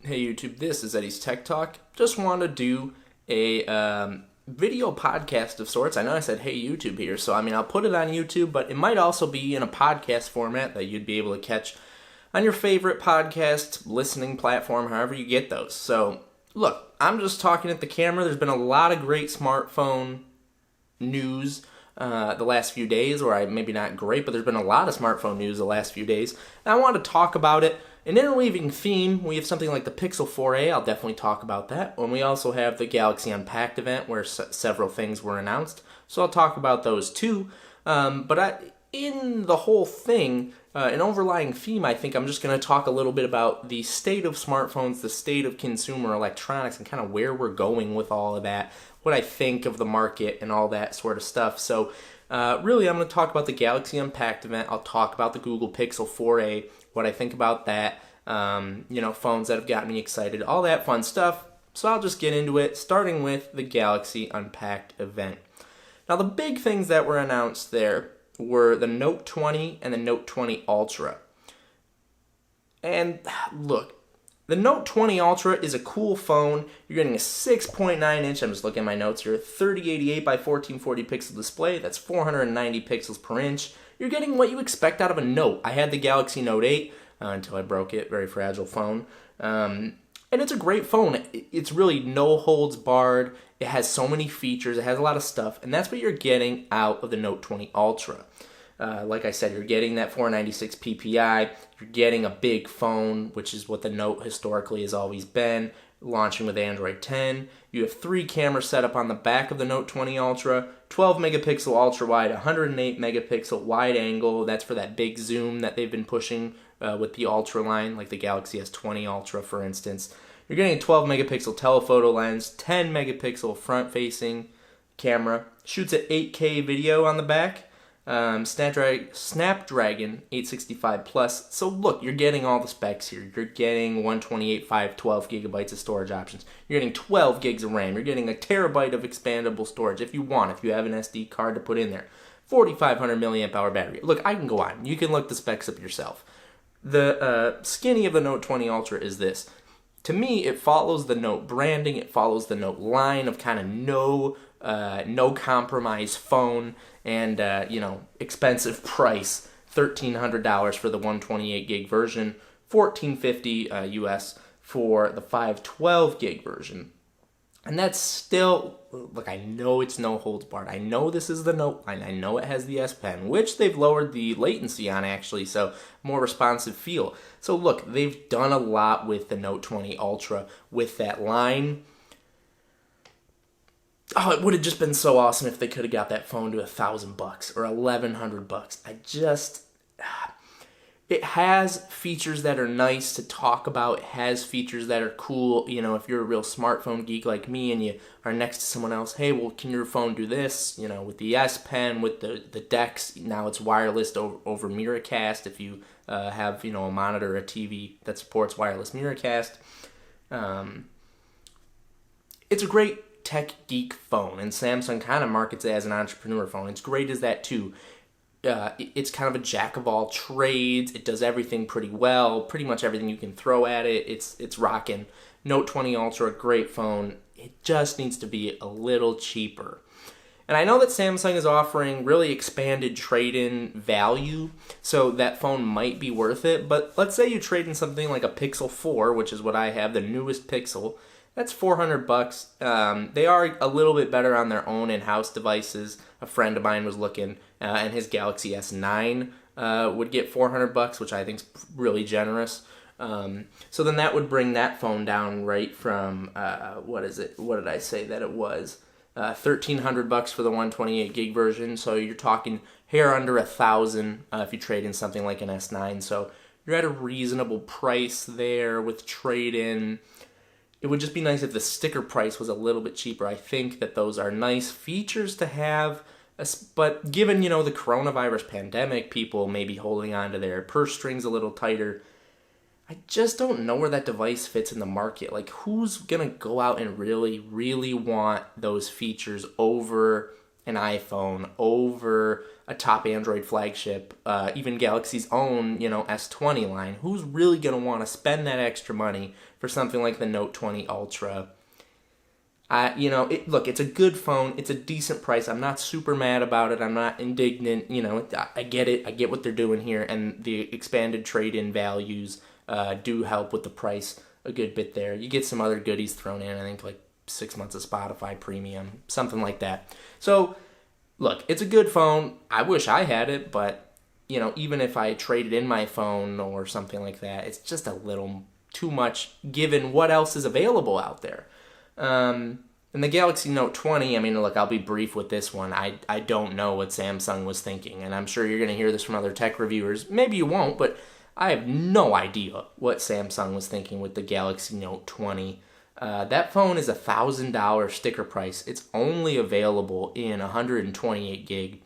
Hey YouTube, this is Eddiestechtalk. Just want to do a video podcast of sorts. I know I said hey YouTube here, so I'll put it on YouTube, but it might also be in a podcast format that you'd be able to catch on your favorite podcast listening platform, however you get those. So look, I'm just talking at the camera. There's been a lot of great smartphone news the last few days, or maybe not great, but there's been a lot of smartphone news the last few days. And I want to talk about it. An interweaving theme, we have something like the Pixel 4a, I'll definitely talk about that. And we also have the Galaxy Unpacked event where several things were announced, so I'll talk about those too. In the whole thing, an overlying theme, I think I'm just going to talk a little bit about the state of smartphones, the state of consumer electronics, and kind of where we're going with all of that, what I think of the market and all that sort of stuff. So really, I'm going to talk about the Galaxy Unpacked event. I'll talk about the Google Pixel 4a, what I think about that, phones that have gotten me excited, all that fun stuff. So I'll just get into it, starting with the Galaxy Unpacked event. Now, the big things that were announced there were the Note 20 and the Note 20 Ultra. And look, the Note 20 Ultra is a cool phone. You're getting a 6.9 inch, I'm just looking at my notes here, 3088 by 1440 pixel display. That's 490 pixels per inch. You're getting what you expect out of a Note. I had the Galaxy Note 8 until I broke it. Very fragile phone. And it's a great phone. It's really no holds barred. It has so many features. It has a lot of stuff. And that's what you're getting out of the Note 20 Ultra. Like I said, you're getting that 496 PPI. You're getting a big phone, which is what the Note historically has always been, launching with Android 10. You have 3 cameras set up on the back of the Note 20 Ultra, 12 megapixel ultra wide, 108 megapixel wide angle. That's for that big zoom that they've been pushing with the Ultra line, like the Galaxy S20 Ultra, for instance. You're getting a 12 megapixel telephoto lens, 10 megapixel front facing camera, shoots at 8K video on the back. Snapdragon 865 Plus. So look, you're getting all the specs here. You're getting 128, 5, 12 gigabytes of storage options. You're getting 12 gigs of RAM. You're getting a terabyte of expandable storage if you have an SD card to put in there. 4,500 milliamp hour battery. Look, I can go on. You can look the specs up yourself. The skinny of the Note 20 Ultra is this. To me, it follows the Note branding. It follows the Note line of kind of no compromise phone and expensive price, $1,300 for the 128 gig version, $1,450 US for the 512 gig version. And that's still, look, I know it's no holds barred. I know this is the Note line. I know it has the S Pen, which they've lowered the latency on actually, so more responsive feel. So look, they've done a lot with the Note 20 Ultra with that line. Oh, it would have just been so awesome if they could have got that phone to $1,000 or $1,100. It has features that are nice to talk about. It has features that are cool. If you're a real smartphone geek like me and you are next to someone else, hey, well, can your phone do this? With the S Pen, with the DeX, now it's wireless over Miracast if you have, a monitor or a TV that supports wireless Miracast. It's a great tech geek phone, and Samsung kind of markets it as an entrepreneur phone. It's great as that too. It's kind of a jack of all trades. It does everything pretty well, pretty much everything you can throw at it. It's rocking. Note 20 Ultra, great phone. It just needs to be a little cheaper. And I know that Samsung is offering really expanded trade-in value, so that phone might be worth it. But let's say you trade in something like a Pixel 4, which is what I have, the newest Pixel. That's $400. They are a little bit better on their own in-house devices. A friend of mine was looking, and his Galaxy S9 would get $400, which I think is really generous. So then that would bring that phone down right from what is it? What did I say that it was? $1,300 for the 128 gig version. So you're talking hair under $1,000 if you trade in something like an S9. So you're at a reasonable price there with trade-in. It would just be nice if the sticker price was a little bit cheaper. I think that those are nice features to have, but given, the coronavirus pandemic, people may be holding on to their purse strings a little tighter. I just don't know where that device fits in the market. Like, who's going to go out and really, really want those features over an iPhone over a top Android flagship, even Galaxy's own, S20 line. Who's really going to want to spend that extra money for something like the Note 20 Ultra? Look, it's a good phone. It's a decent price. I'm not super mad about it. I'm not indignant. I get it. I get what they're doing here, and the expanded trade-in values do help with the price a good bit there. You get some other goodies thrown in, I think like 6 months of Spotify Premium, something like that. So, look, it's a good phone. I wish I had it, but, even if I traded in my phone or something like that, it's just a little too much given what else is available out there. And the Galaxy Note 20, look, I'll be brief with this one. I don't know what Samsung was thinking, and I'm sure you're going to hear this from other tech reviewers. Maybe you won't, but I have no idea what Samsung was thinking with the Galaxy Note 20. That phone is $1,000 sticker price. It's only available in 128 gig,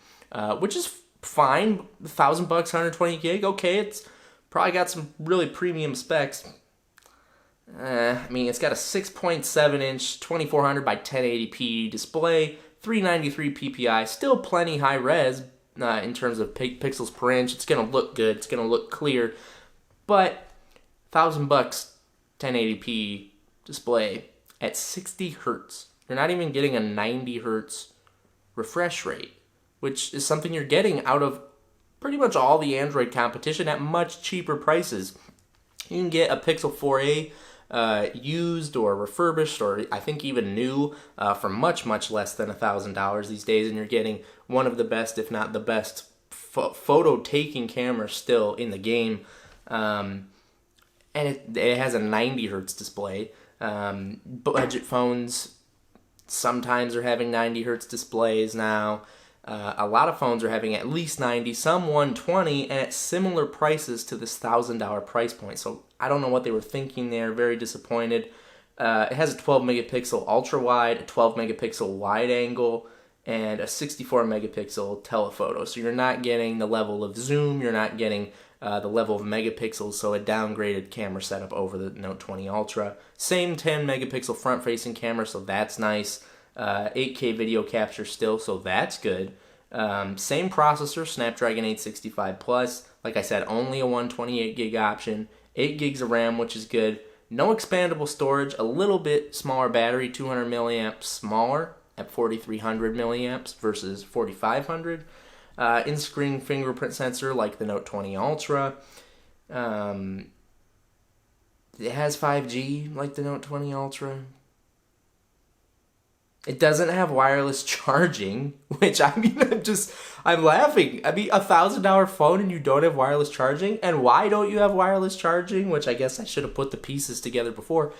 which is fine. $1,000, 120 gig. Okay, it's probably got some really premium specs. It's got a 6.7-inch 2400 by 1080p display, 393 ppi, still plenty high res in terms of pixels per inch. It's gonna look good. It's gonna look clear, but $1,000, 1080p display at 60 hertz. You're not even getting a 90 hertz refresh rate, which is something you're getting out of pretty much all the Android competition at much cheaper prices. You can get a Pixel 4a used or refurbished, or I think even new, for much, much less than $1,000 these days, and you're getting one of the best, if not the best, photo-taking cameras still in the game. And it has a 90 hertz display. Budget phones sometimes are having 90 hertz displays now. A lot of phones are having at least 90, some 120, and at similar prices to this $1,000 price point. So I don't know what they were thinking there. Very disappointed. It has a 12 megapixel ultra wide, a 12 megapixel wide angle, and a 64 megapixel telephoto. So you're not getting the level of zoom. You're not getting the level of megapixels. So a downgraded camera setup over the Note 20 Ultra. Same 10 megapixel front facing camera, so that's nice. 8K video capture still, so that's good. Same processor, Snapdragon 865 Plus. Like I said, only a 128 gig option. 8 gigs of RAM, which is good. No expandable storage, a little bit smaller battery, 200 milliamps smaller at 4,300 milliamps versus 4,500. In-screen fingerprint sensor like the Note 20 Ultra. It has 5G like the Note 20 Ultra. It doesn't have wireless charging, which I'm laughing. $1,000 phone and you don't have wireless charging? And why don't you have wireless charging? Which I guess I should have put the pieces together before.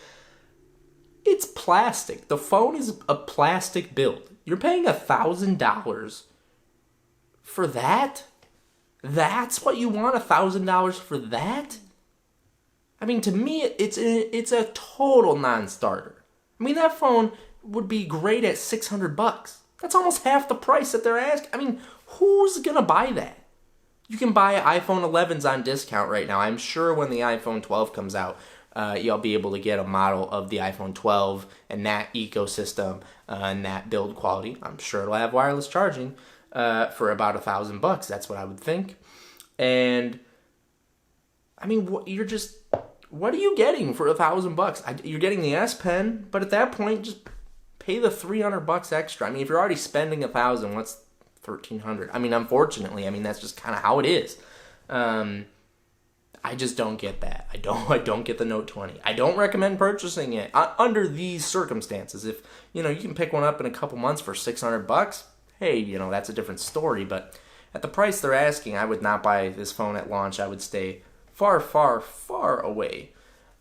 It's plastic. The phone is a plastic build. You're paying $1,000 for that? That's what you want, $1,000 for that? To me, it's a total non-starter. That phone would be great at $600. That's almost half the price that they're asking. Who's gonna buy that? You can buy iPhone 11s on discount right now. I'm sure when the iPhone 12 comes out, you'll be able to get a model of the iPhone 12 and that ecosystem and that build quality. I'm sure it'll have wireless charging for about $1,000. That's what I would think. And what are you getting for $1,000? You're getting the S Pen, but at that point, just pay the $300 extra. If you're already spending $1,000, what's $1,300? Unfortunately, that's just kind of how it is. I just don't get that. I don't get the Note 20. I don't recommend purchasing it under these circumstances. If you can pick one up in a couple months for $600, hey, that's a different story. But at the price they're asking, I would not buy this phone at launch. I would stay far, far, far away.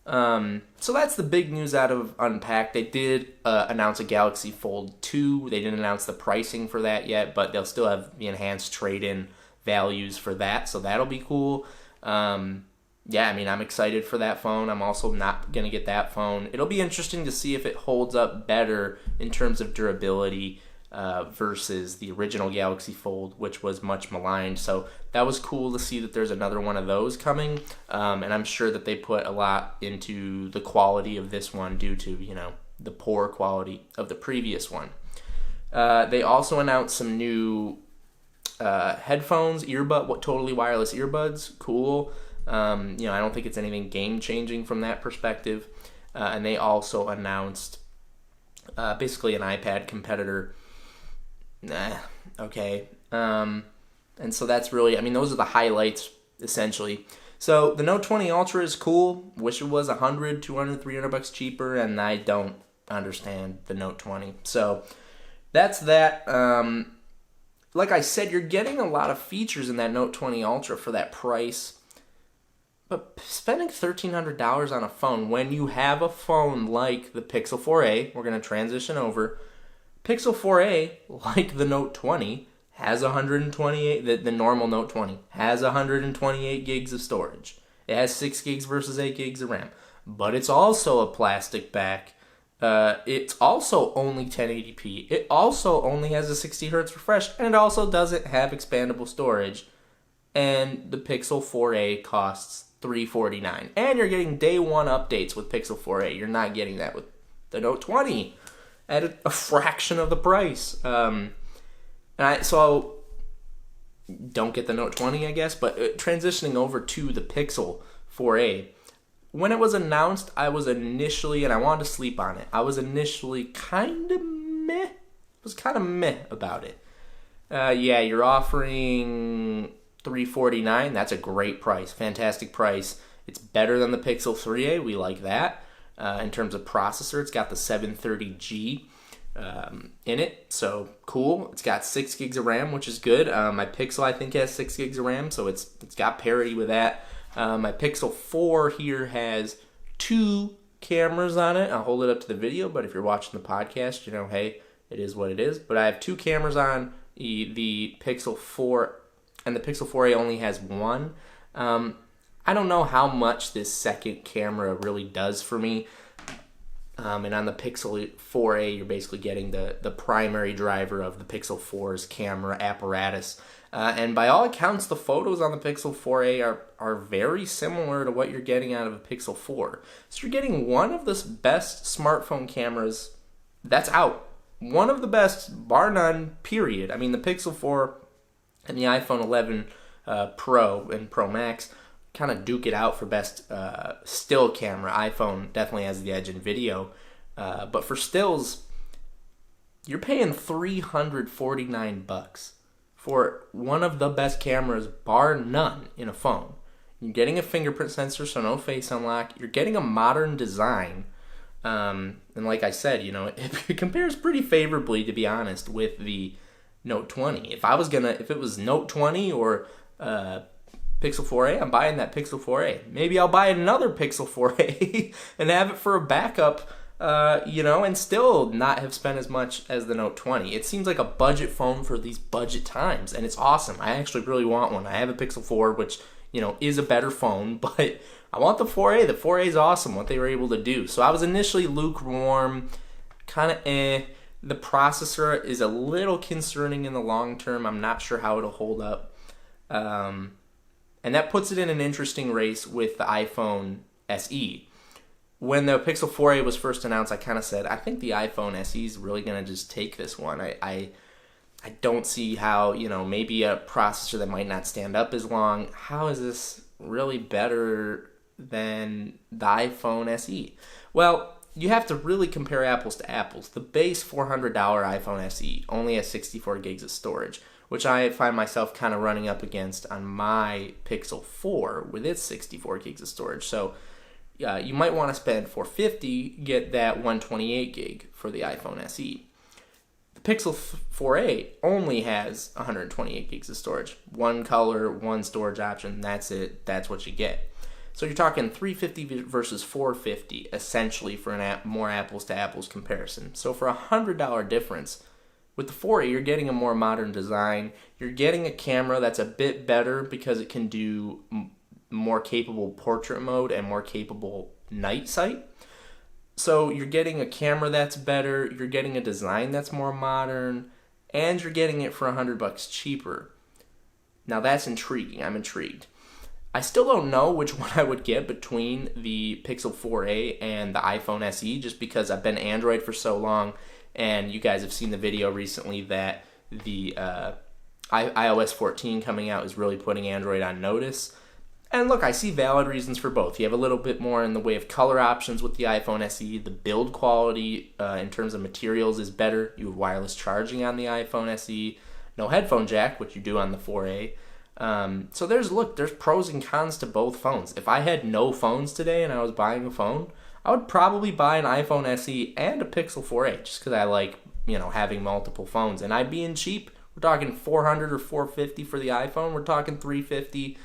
So that's the big news out of Unpacked. They did announce a Galaxy Fold 2. They didn't announce the pricing for that yet, but they'll still have the enhanced trade-in values for that, so that'll be cool. I'm excited for that phone. I'm also not going to get that phone. It'll be interesting to see if it holds up better in terms of durability versus the original Galaxy Fold, which was much maligned. So that was cool to see that there's another one of those coming, and I'm sure that they put a lot into the quality of this one due to the poor quality of the previous one. They also announced some new headphones, totally wireless earbuds. Cool. I don't think it's anything game-changing from that perspective. And they also announced basically an iPad competitor. Okay. And so that's really, those are the highlights, essentially. So the Note 20 Ultra is cool. Wish it was $100, $200, $300 cheaper, and I don't understand the Note 20. So that's that. Like I said, you're getting a lot of features in that Note 20 Ultra for that price. But spending $1,300 on a phone when you have a phone like the Pixel 4a, we're going to transition over. Pixel 4a, like the Note 20, has 128, the normal Note 20, has 128 gigs of storage. It has 6 gigs versus 8 gigs of RAM. But it's also a plastic back. It's also only 1080p. It also only has a 60 Hz refresh, and it also doesn't have expandable storage. And the Pixel 4a costs $349. And you're getting day one updates with Pixel 4a. You're not getting that with the Note 20 at a fraction of the price. So don't get the Note 20, I guess. But transitioning over to the Pixel 4a, when it was announced, I was initially, and I wanted to sleep on it, I was initially kind of meh. Was kind of meh about it. You're offering $349. That's a great price. Fantastic price. It's better than the Pixel 3a. We like that. In terms of processor, it's got the 730G in it. So cool. It's got 6 gigs of RAM, which is good. My Pixel, I think, has 6 gigs of RAM, so it's got parity with that. My Pixel 4 here has 2 cameras on it. I'll hold it up to the video, but if you're watching the podcast, hey, it is what it is. But I have 2 cameras on the Pixel 4, and the Pixel 4a only has 1. I don't know how much this second camera really does for me. And on the Pixel 4a, you're basically getting the primary driver of the Pixel 4's camera apparatus. And by all accounts, the photos on the Pixel 4a are very similar to what you're getting out of a Pixel 4. So you're getting one of the best smartphone cameras that's out. One of the best, bar none, period. The Pixel 4 and the iPhone 11 Pro and Pro Max kind of duke it out for best still camera. iPhone definitely has the edge in video. But for stills, you're paying $349 for one of the best cameras, bar none, in a phone. You're getting a fingerprint sensor, so no face unlock. You're getting a modern design. And like I said, it compares pretty favorably, to be honest, with the Note 20. If it was Note 20 or Pixel 4a, I'm buying that Pixel 4a. Maybe I'll buy another Pixel 4a and have it for a backup, and still not have spent as much as the Note 20. It seems like a budget phone for these budget times, and it's awesome. I actually really want one. I have a Pixel 4, which, is a better phone, but I want the 4a. The 4a is awesome, what they were able to do. So I was initially lukewarm, kind of The processor is a little concerning in the long term. I'm not sure how it'll hold up. And that puts it in an interesting race with the iPhone SE. When the Pixel 4a was first announced, I kind of said, I think the iPhone SE is really going to just take this one. I don't see how, maybe a processor that might not stand up as long. How is this really better than the iPhone SE? Well, you have to really compare apples to apples. The base $400 iPhone SE only has 64 gigs of storage, which I find myself kind of running up against on my Pixel 4 with its 64 gigs of storage. So you might want to spend $450, get that 128 gig for the iPhone SE. The Pixel 4a only has 128 gigs of storage. One color, one storage option, that's it. That's what you get. So you're talking $350 versus $450, essentially, for a more apples-to-apples comparison. So for a $100 difference, with the 4a, you're getting a more modern design. You're getting a camera that's a bit better because it can do more capable portrait mode and more capable night sight. So you're getting a camera that's better, you're getting a design that's more modern, and you're getting it for $100 cheaper. Now that's intriguing. I'm intrigued. I still don't know which one I would get between the Pixel 4a and the iPhone SE, just because I've been Android for so long, And you guys have seen the video recently that the iOS 14 coming out is really putting Android on notice. And look, I see valid reasons for both. You have a little bit more in the way of color options with the iPhone SE. The build quality in terms of materials is better. You have wireless charging on the iPhone SE. No headphone jack, which you do on the 4A. So there's pros and cons to both phones. If I had no phones today and I was buying a phone, I would probably buy an iPhone SE and a Pixel 4a just because I like, having multiple phones. And I'd be in cheap. We're talking $400 or $450 for the iPhone. We're talking $350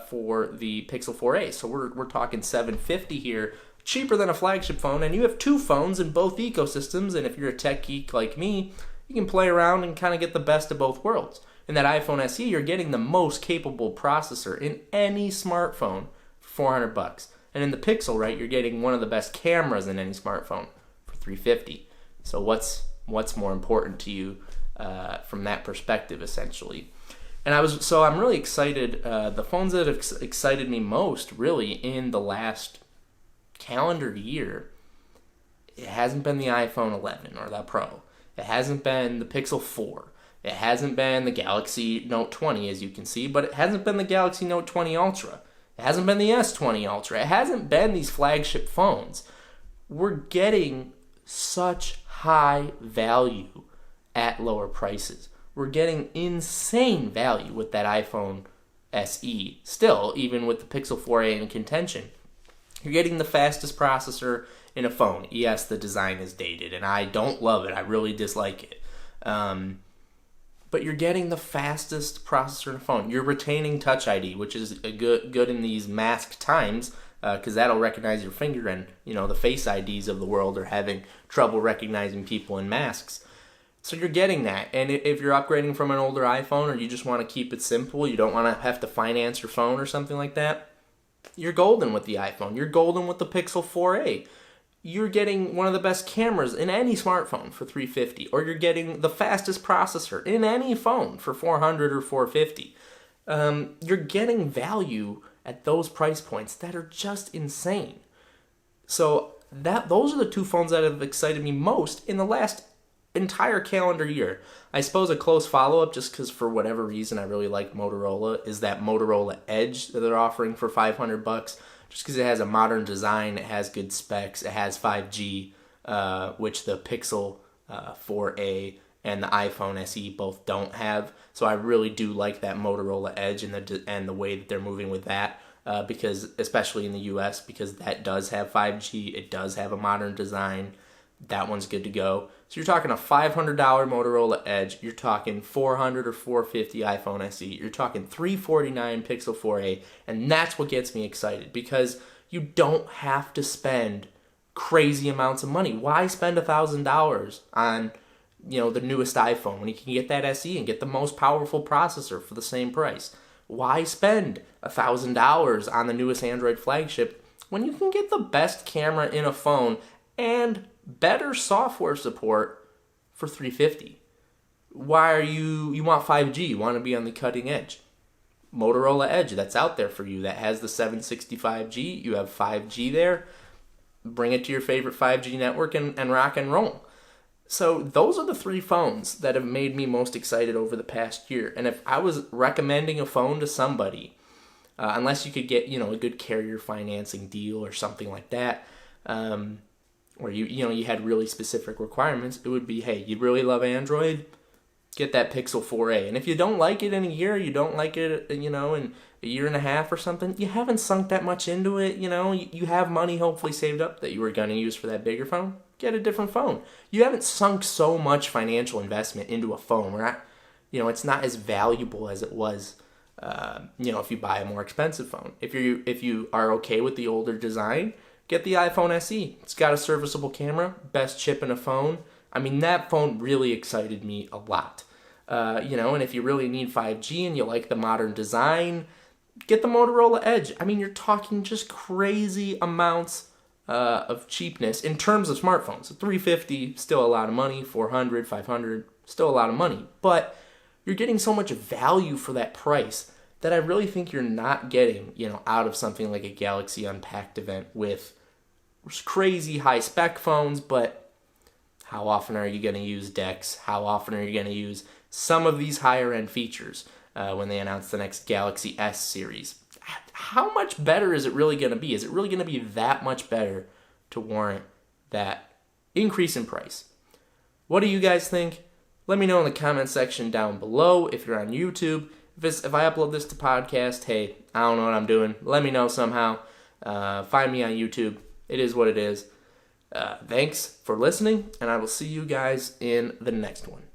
for the Pixel 4a. So we're talking $750 here, cheaper than a flagship phone. And you have two phones in both ecosystems. And if you're a tech geek like me, you can play around and kind of get the best of both worlds. In that iPhone SE, you're getting the most capable processor in any smartphone for $400. And in the Pixel, right, you're getting one of the best cameras in any smartphone for $350. So what's more important to you from that perspective, essentially? And I'm really excited. The phones that have excited me most, really, in the last calendar year, it hasn't been the iPhone 11 or the Pro. It hasn't been the Pixel 4. It hasn't been the Galaxy Note 20, as you can see, but it hasn't been the Galaxy Note 20 Ultra. It hasn't been the S20 Ultra. It hasn't been these flagship phones. We're getting such high value at lower prices. We're getting insane value with that iPhone SE. Still, even with the Pixel 4a in contention, you're getting the fastest processor in a phone. Yes, the design is dated, and I don't love it. I really dislike it. But you're getting the fastest processor in a phone. You're retaining Touch ID, which is good in these mask times, because that'll recognize your finger, and the Face IDs of the world are having trouble recognizing people in masks. So you're getting that. And if you're upgrading from an older iPhone, or you just want to keep it simple, you don't want to have to finance your phone or something like that, you're golden with the iPhone. You're golden with the Pixel 4a. You're getting one of the best cameras in any smartphone for $350, or you're getting the fastest processor in any phone for $400 or $450. You're getting value at those price points that are just insane. So those are the two phones that have excited me most in the last entire calendar year. I suppose a close follow-up, just because for whatever reason I really like Motorola, is that Motorola Edge that they're offering for $500. Just because it has a modern design, it has good specs, it has 5G, which the Pixel 4a and the iPhone SE both don't have. So I really do like that Motorola Edge and the way that they're moving with that, because especially in the US, because that does have 5G, it does have a modern design. That one's good to go. So you're talking a $500 Motorola Edge, you're talking $400 or $450 iPhone SE, you're talking $349 Pixel 4a, and that's what gets me excited, because you don't have to spend crazy amounts of money. Why spend $1,000 on the newest iPhone when you can get that SE and get the most powerful processor for the same price? Why spend $1,000 on the newest Android flagship when you can get the best camera in a phone and better software support for $350? Why are you want 5G, you want to be on the cutting edge. Motorola Edge, that's out there for you, that has the 765G, you have 5G there, bring it to your favorite 5G network and rock and roll. So those are the three phones that have made me most excited over the past year. And if I was recommending a phone to somebody, unless you could get a good carrier financing deal or something like that, or you had really specific requirements, it would be, hey, you really love Android, get that Pixel 4a. And if you don't like it in a year, you don't like it, in a year and a half or something, you haven't sunk that much into it, you have money hopefully saved up that you were going to use for that bigger phone, get a different phone. You haven't sunk so much financial investment into a phone where, it's not as valuable as it was, if you buy a more expensive phone. If you are okay with the older design, get the iPhone SE. It's got a serviceable camera, best chip in a phone. I mean, that phone really excited me a lot. And if you really need 5G and you like the modern design, get the Motorola Edge. I mean, you're talking just crazy amounts of cheapness in terms of smartphones. $350, still a lot of money. $400, $500, still a lot of money. But you're getting so much value for that price that I really think you're not getting, out of something like a Galaxy Unpacked event with crazy high spec phones, but How often are you going to use DeX? How often are you going to use some of these higher end features when they announce the next Galaxy S series? How much better is it really going to be? Is it really going to be that much better to warrant that increase in price? What do you guys think? Let me know in the comment section down below. If you're on YouTube, if I upload this to podcast, hey, I don't know what I'm doing. Let me know somehow. Find me on YouTube. It is what it is. Thanks for listening, and I will see you guys in the next one.